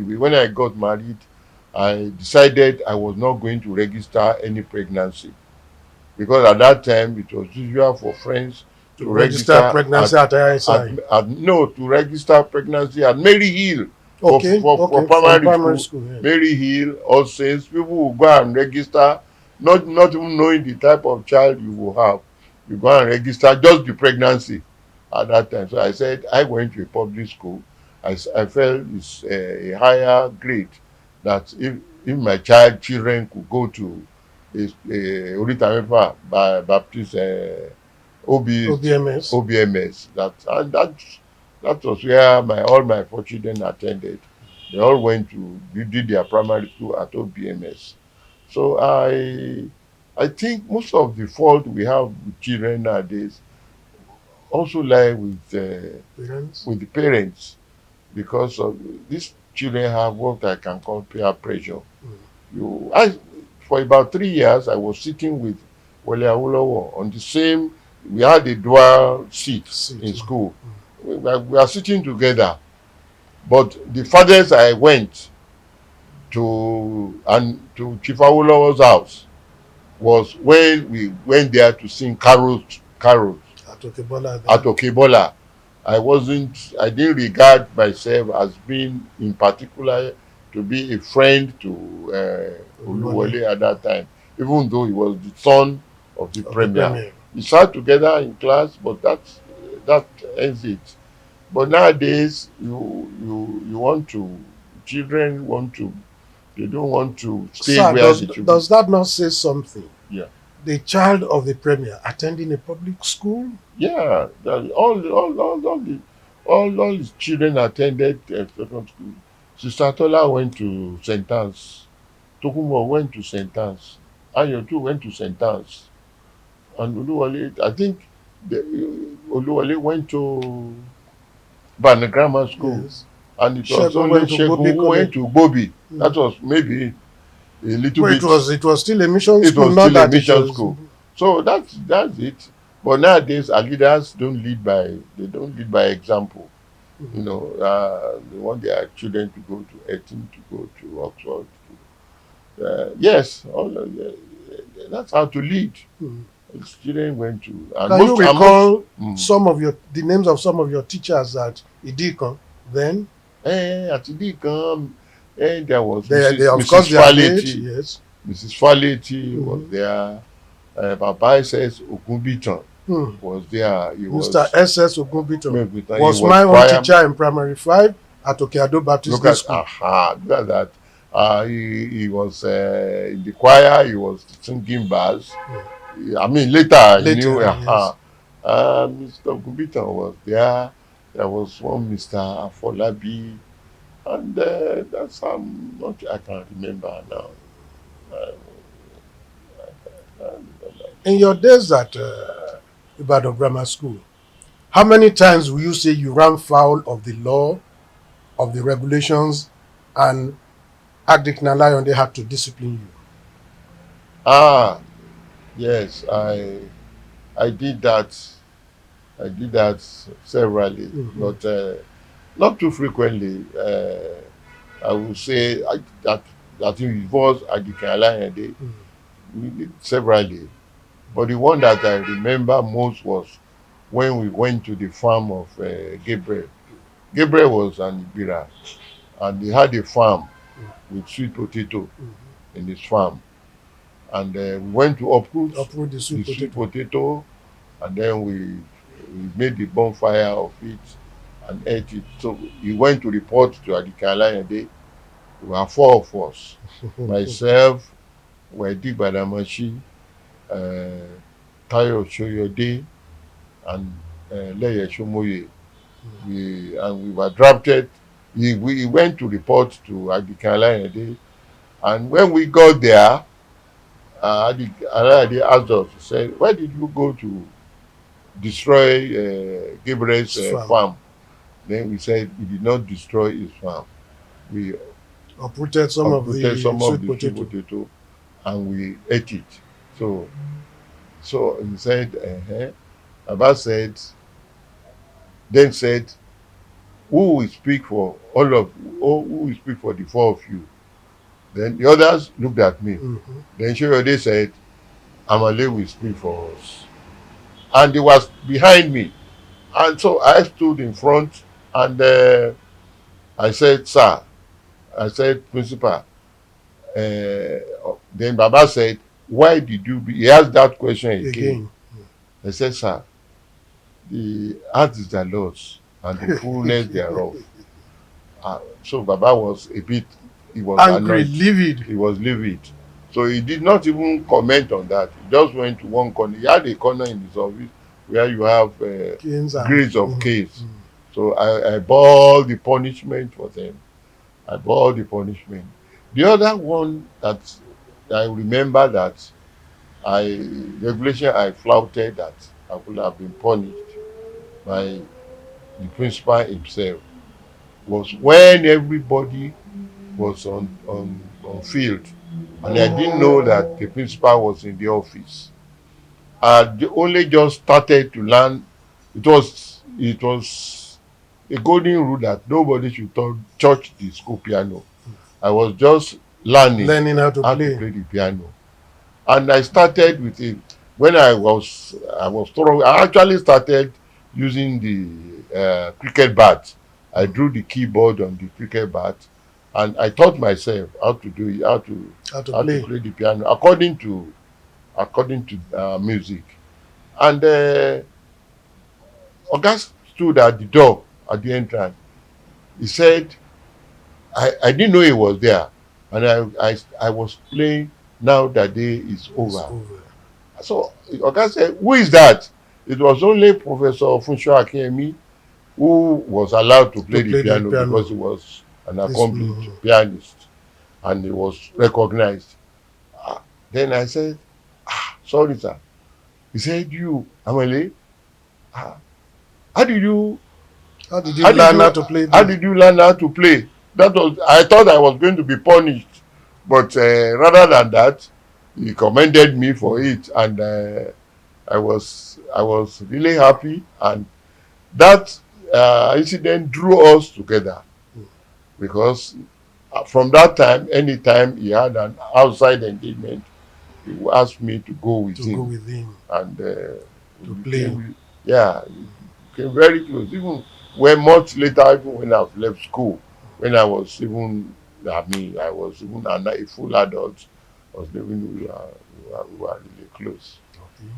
anyway, when I got married, I decided I was not going to register any pregnancy, because at that time it was usual for friends To to register register pregnancy at at, ISI. no, to register pregnancy at Mary Hill for Okay, for okay, from primary primary school. school, yes. Mary Hill, All Saints, people will go and register, not even knowing the type of child you will have. You go and register just the pregnancy at that time. So I said I went to a public school. I felt it's a higher grade, that if my children could go to a Orita Mefa by Baptist OBMS. OBMS, that was where all my four children attended. They all went to did their primary school at OBMS. So I think most of the fault we have with children nowadays also lie Parents. with the parents, because of these children have what I can call peer pressure. Mm. I For about 3 years I was sitting with Wale Awolowo on the same. We had a dual seat See in too. school. We are sitting together, but the farthest I went to Chief Awolowo's house was when we went there to sing carols At Okebola at then. Okebola. I didn't regard myself as being in particular to be a friend to Oluwole Oluwole at that time, even though he was the son of the of the premier. Premier. We sat together in class, but that ends it. But nowadays, you want to, children want to, they don't want to stay Sir, where they should be. does that not say something? Yeah, The child of the Premier attending a public school? yeah. All his children attended second school. Sister Tola went to St. Anne's. Tokunbo went to St. Anne's. Ayo too went to St. Anne's. And Oluwale, I think Oluwale went to Bana Grammar School. Yes. And it was Shegun only went to Shegun Bobi who went College. to Bobi. Mm. That was maybe a little But bit. it was still a mission It school, was not still a that it mission was. school. So that's it. But nowadays, our leaders don't lead by, they don't lead by example. Mm. They want their children to go to Eton, to go to Oxford. Yes, that's how to lead. Mm. Children went to, and Can you most and most. recall the names of some of your teachers at Idikon then? At Ibadan, there was They of course Mrs. they are late, Faleti. yes. Mrs. Faleti was Mm-hmm. there. Papa SS Ogunbitan Mm. was there. He Mr. was S.S. Ogunbiton he was was my own choir. teacher in primary 5 at Okeado Baptist Look Day at School. look at that. He was in the choir. He was singing bars. I mean, later he knew. Later, yes. Mr. Ogunbitan was there. There was one Mr. Afolabi, and that's how much I can remember now. Uh, In your days at Ibadan Grammar School, how many times will you say you ran foul of the law, of the regulations, and Agdic Nalayon they had to discipline you? ah, yes, I did that. I did that severally, Mm-hmm. but not too frequently. I would say that it was at the Carolina Day. We did severally, but the one that I remember most was when we went to the farm of Gabriel. Gabriel was an Ibira, and he had a farm with sweet potato Mm-hmm. in his farm, and we went to uproot Uproot the the sweet sweet potato. potato, and then we made the bonfire of it and ate it. So he went to report to Adikala Day. There were four of us. Myself, Wedi Badamashi, uh, Tayo Shoyode, and Leye Shomoye. We were drafted. We went to report to Adikala Day, and when we got there, Adikala Day asked us, he said, "Where did you go to destroy Gabriel's It's farm. farm?" Then we said we did not destroy his farm. We Uprooted some of uprooted the some of sweet the sweet potato. potato and we ate it. So, so he said, Baba said, then said, who will speak for all of, or who will speak for the four of you? Then the others looked at me. Mm-hmm. Then Shoyode said, Amale will speak for us. And he was behind me. And so I stood in front and I said, sir, I said, principal. Then Baba said, why did you be? He asked that question again. Again. I said, sir, the earth is the Lord's and the fullness thereof. So Baba was a bit, he was Angry, annoyed. livid. He was livid. So he did not even comment on that. He just went to one corner. He had a corner in his office where you have Canes and grades of case. So I bore the punishment for them. I bore the punishment. The other one that I remember that I regulation I flouted that I would have been punished by the principal himself was when everybody was on field and I didn't know that the principal was in the office. I only just started to learn. It was a golden rule that nobody should touch the school piano. I was just learning learning how to how to play. play the piano. And I started with it when I was thorough. I actually started using the cricket bat. I drew the keyboard on the cricket bat, and I taught myself how to do it, How to how to play. play the piano according to music. And Oga stood at the door at the entrance. He said, I didn't know he was there, and I was playing Now That Day Is It's Over. over. So Oga said, who is that? It was only Professor Funsho Akinyemi who was allowed to To play the play the piano because piano. he was an This. accomplished pianist and he was recognized. Ah, then I said, sorry sir. He said, you, Amale, ah, how did you How did you how did learn how you to play how this? did you learn how to play? That was, I thought I was going to be punished, but rather than that, he commended me for it, and I was really happy, and that incident drew us together because from that time, anytime he had an outside engagement, he would ask me to go with To go him, with him and to we play. became, yeah, we became very close. Even when much later, even when I've left school, when I was even, I mean, I was even a full adult, I was living, we were really close. Okay.